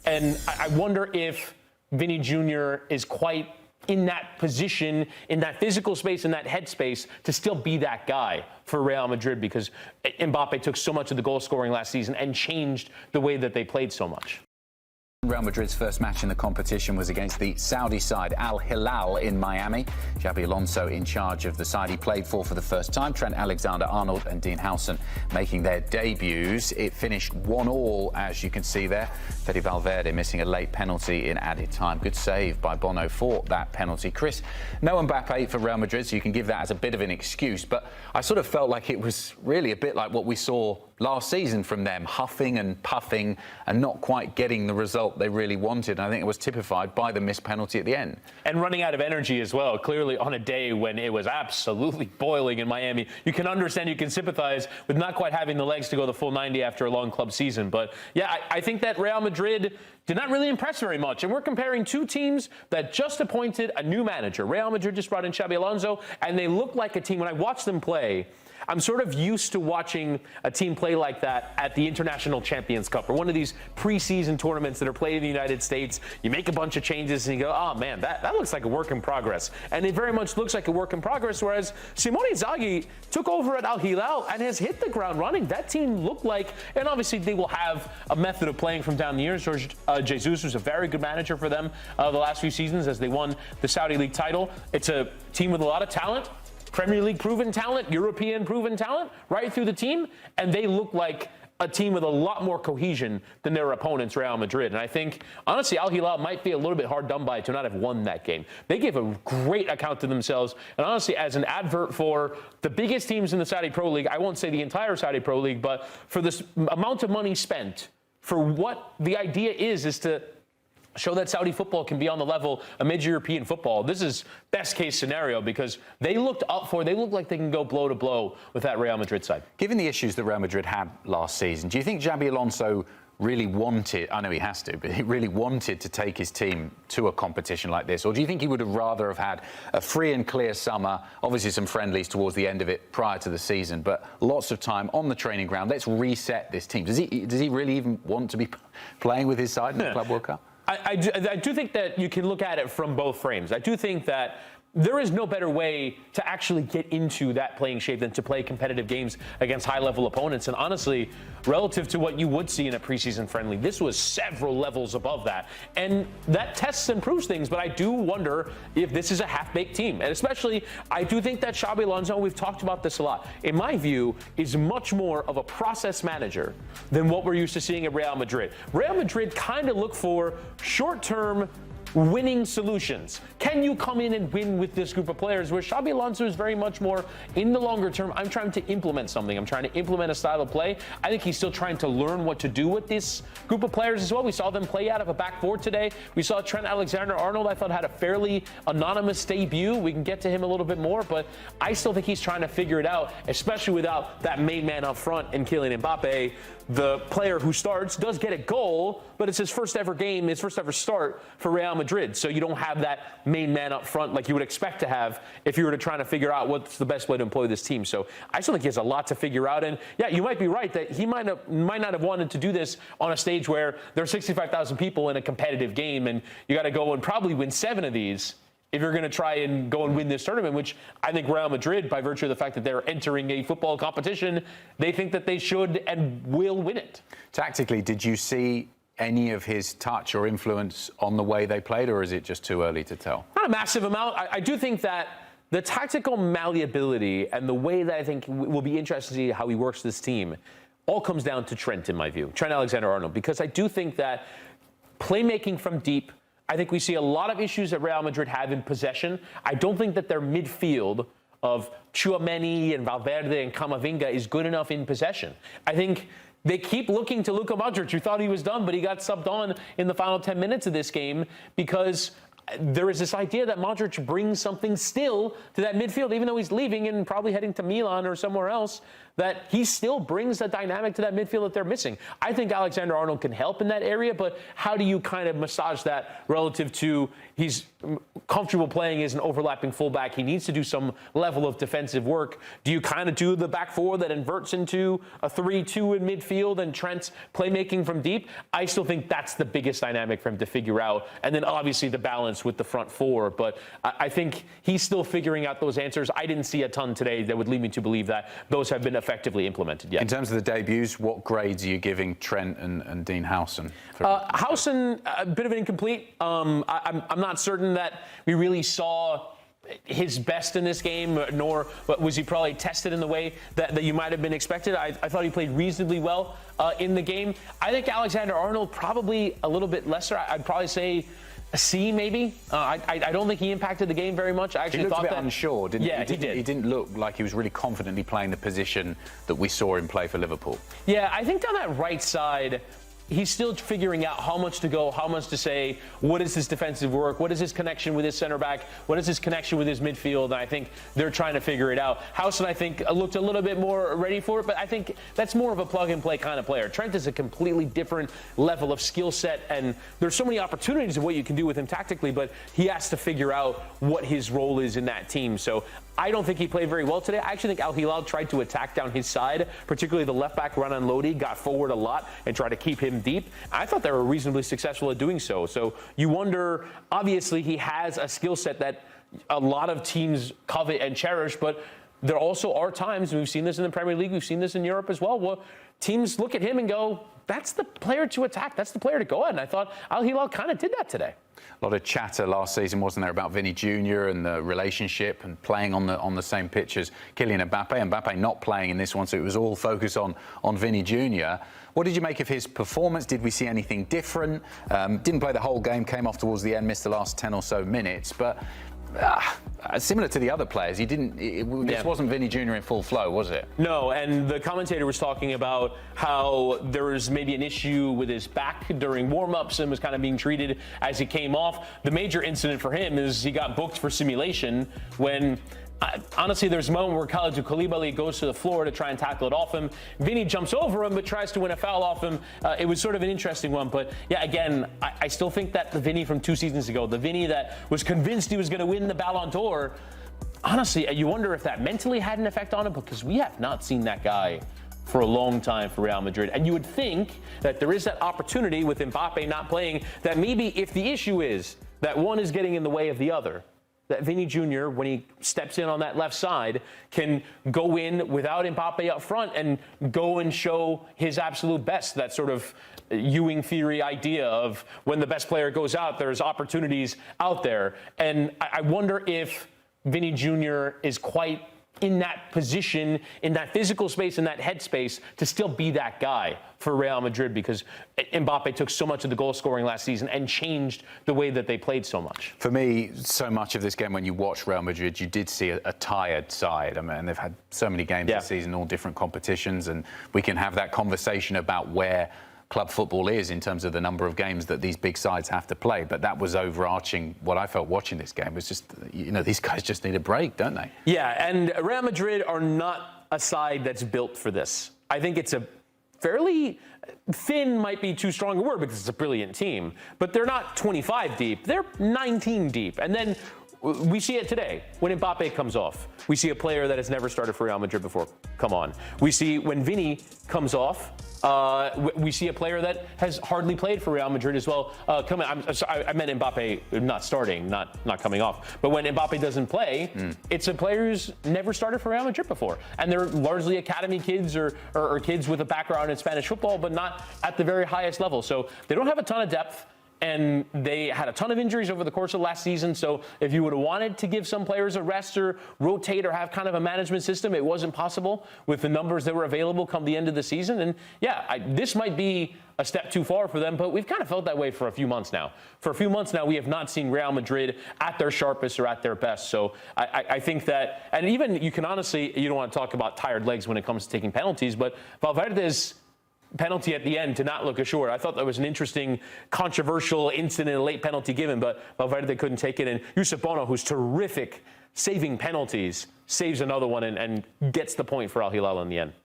And I wonder if Vinny Jr. is quite in that position, in that physical space, in that headspace, to still be that guy for Real Madrid, because Mbappe took so much of the goal scoring last season and changed the way that they played so much. Real Madrid's first match in the competition was against the Saudi side Al-Hilal in Miami. Xabi Alonso in charge of the side he played for the first time. Trent Alexander-Arnold and Dean Huijsen making their debuts. It finished 1-1, as you can see there. Federico Valverde missing a late penalty in added time. Good save by Bono for that penalty. Chris, no Mbappe for Real Madrid, so you can give that as a bit of an excuse, but I sort of felt like it was really a bit like what we saw last season from them, huffing and puffing and not quite getting the result they really wanted. And I think it was typified by the missed penalty at the end. And running out of energy as well, clearly on a day when it was absolutely boiling in Miami. You can understand, you can sympathize with not quite having the legs to go the full 90 after a long club season. But yeah, I think that Real Madrid did not really impress very much. And we're comparing two teams that just appointed a new manager. Real Madrid just brought in Xabi Alonso, and they look like a team. When I watch them play, I'm sort of used to watching a team play like that at the International Champions Cup or one of these preseason tournaments that are played in the United States. You make a bunch of changes and you go, oh man, that looks like a work in progress. And it very much looks like a work in progress, whereas Simone Inzaghi took over at Al-Hilal and has hit the ground running. That team looked like, and obviously they will have a method of playing from down the years. Jorge Jesus was a very good manager for them the last few seasons as they won the Saudi League title. It's a team with a lot of talent. Premier League proven talent, European proven talent, right through the team, and they look like a team with a lot more cohesion than their opponents, Real Madrid. And I think, honestly, Al-Hilal might be a little bit hard done by to not have won that game. They gave a great account to themselves, and honestly, as an advert for the biggest teams in the Saudi Pro League, I won't say the entire Saudi Pro League, but for this amount of money spent, for what the idea is to show that Saudi football can be on the level of major European football. This is best case scenario because they looked like they can go blow to blow with that Real Madrid side. Given the issues that Real Madrid had last season, do you think Xabi Alonso really wanted, I know he has to, but he really wanted to take his team to a competition like this? Or do you think he would have rather have had a free and clear summer, obviously some friendlies towards the end of it prior to the season, but lots of time on the training ground? Let's reset this team. Does he really even want to be playing with his side in the Club World Cup? I do think that you can look at it from both frames. I do think that there is no better way to actually get into that playing shape than to play competitive games against high-level opponents. And honestly, relative to what you would see in a preseason friendly, this was several levels above that. And that tests and proves things, but I do wonder if this is a half-baked team. And especially, I do think that Xabi Alonso, we've talked about this a lot, in my view, is much more of a process manager than what we're used to seeing at Real Madrid. Real Madrid kind of look for short-term winning solutions. Can you come in and win with this group of players? Where Xabi Alonso is very much more in the longer term. I'm trying to implement something. I'm trying to implement a style of play. I think he's still trying to learn what to do with this group of players as well. We saw them play out of a back four today. We saw Trent Alexander-Arnold, I thought, had a fairly anonymous debut. We can get to him a little bit more, but I still think he's trying to figure it out, especially without that main man up front in Kylian Mbappe. The player who starts does get a goal, but it's his first ever game, his first ever start for Real Madrid. So you don't have that main man up front like you would expect to have if you were to try to figure out what's the best way to employ this team. So I still think he has a lot to figure out. And yeah, you might be right that he might not have wanted to do this on a stage where there are 65,000 people in a competitive game and you got to go and probably win 7 of these if you're going to try and go and win this tournament, which I think Real Madrid, by virtue of the fact that they're entering a football competition, they think that they should and will win it. Tactically, did you see any of his touch or influence on the way they played, or is it just too early to tell? Not a massive amount. I do think that the tactical malleability and the way that I think will be interesting to see how he works this team all comes down to Trent, in my view, Trent Alexander-Arnold, because I do think that playmaking from deep, I think we see a lot of issues that Real Madrid have in possession. I don't think that their midfield of Tchouaméni and Valverde and Camavinga is good enough in possession. I think they keep looking to Luka Modric, who thought he was done, but he got subbed on in the final 10 minutes of this game because there is this idea that Modric brings something still to that midfield, even though he's leaving and probably heading to Milan or somewhere else. that he still brings a dynamic to that midfield that they're missing. I think Alexander-Arnold can help in that area, but how do you kind of massage that relative to he's comfortable playing as an overlapping fullback? He needs to do some level of defensive work. Do you kind of do the back four that inverts into a 3-2 in midfield and Trent's playmaking from deep? I still think that's the biggest dynamic for him to figure out. And then obviously the balance with the front four. But I think he's still figuring out those answers. I didn't see a ton today that would lead me to believe that those have been effectively implemented yet. In terms of the debuts, what grades are you giving Trent and Dean Huijsen? Huijsen, a bit of an incomplete. I'm not certain that we really saw his best in this game, nor was he probably tested in the way that you might have been expected. I thought he played reasonably well in the game. I think Alexander-Arnold probably a little bit lesser. I'd probably say a C, maybe. I don't think he impacted the game very much. I actually thought a bit that unsure, didn't he? Yeah, he did. He didn't look like he was really confidently playing the position that we saw him play for Liverpool. Yeah, I think down that right side, he's still figuring out how much to go, how much to say, what is his defensive work, what is his connection with his center back, what is his connection with his midfield, and I think they're trying to figure it out. Huijsen, I think, looked a little bit more ready for it, but I think that's more of a plug-and-play kind of player. Trent is a completely different level of skill set, and there's so many opportunities of what you can do with him tactically, but he has to figure out what his role is in that team. So I don't think he played very well today. I actually think Al-Hilal tried to attack down his side, particularly the left back Renan Lodi got forward a lot and tried to keep him deep. I thought they were reasonably successful at doing so. So you wonder, obviously he has a skill set that a lot of teams covet and cherish, but there also are times, and we've seen this in the Premier League, we've seen this in Europe as well, where teams look at him and go, that's the player to attack, that's the player to go at. And I thought Al-Hilal kind of did that today. A lot of chatter last season, wasn't there, about Vinny Jr. and the relationship and playing on the same pitch as Kylian Mbappe. Mbappe not playing in this one, so it was all focused on Vinny Jr. What did you make of his performance? Did we see anything different? Didn't play the whole game, came off towards the end, missed the last 10 or so minutes, but similar to the other players, this wasn't Vinny Jr. in full flow, was it? No, and the commentator was talking about how there was maybe an issue with his back during warm-ups and was kind of being treated as he came off. The major incident for him is he got booked for simulation when honestly, there's a moment where Kalidou Koulibaly goes to the floor to try and tackle it off him. Vinny jumps over him, but tries to win a foul off him. It was sort of an interesting one. But, yeah, again, I still think that the Vinny from 2 seasons ago, the Vinny that was convinced he was going to win the Ballon d'Or, honestly, you wonder if that mentally had an effect on him, because we have not seen that guy for a long time for Real Madrid. And you would think that there is that opportunity with Mbappe not playing, that maybe if the issue is that one is getting in the way of the other, that Vinny Jr., when he steps in on that left side, can go in without Mbappe up front and go and show his absolute best. That sort of Ewing theory idea of when the best player goes out, there's opportunities out there. And I wonder if Vinny Jr. is quite in that position, in that physical space, in that headspace, to still be that guy for Real Madrid, because Mbappe took so much of the goal scoring last season and changed the way that they played so much. For me, so much of this game, when you watch Real Madrid, you did see a tired side. I mean, they've had so many games this season, all different competitions, and we can have that conversation about where club football is in terms of the number of games that these big sides have to play. But that was overarching. What I felt watching this game was just, these guys just need a break, don't they? Yeah, and Real Madrid are not a side that's built for this. I think it's a fairly thin, might be too strong a word because it's a brilliant team, but they're not 25 deep. They're 19 deep. And then we see it today when Mbappe comes off. We see a player that has never started for Real Madrid before come on. We see when Vinny comes off, we see a player that has hardly played for Real Madrid as well. Come on, I meant Mbappe not starting, not coming off. But when Mbappe doesn't play, it's a player who's never started for Real Madrid before. And they're largely academy kids or kids with a background in Spanish football, but not at the very highest level. So they don't have a ton of depth. And they had a ton of injuries over the course of last season. So if you would have wanted to give some players a rest or rotate or have kind of a management system, it wasn't possible with the numbers that were available come the end of the season. And yeah, this might be a step too far for them, but we've kind of felt that way for a few months now. For a few months now, we have not seen Real Madrid at their sharpest or at their best. So I think that, and even you can honestly, you don't want to talk about tired legs when it comes to taking penalties, but Valverde's penalty at the end to not look assured. I thought that was an interesting, controversial incident, a late penalty given, but Valverde couldn't take it. And Youssouf Bono, who's terrific saving penalties, saves another one and gets the point for Al-Hilal in the end.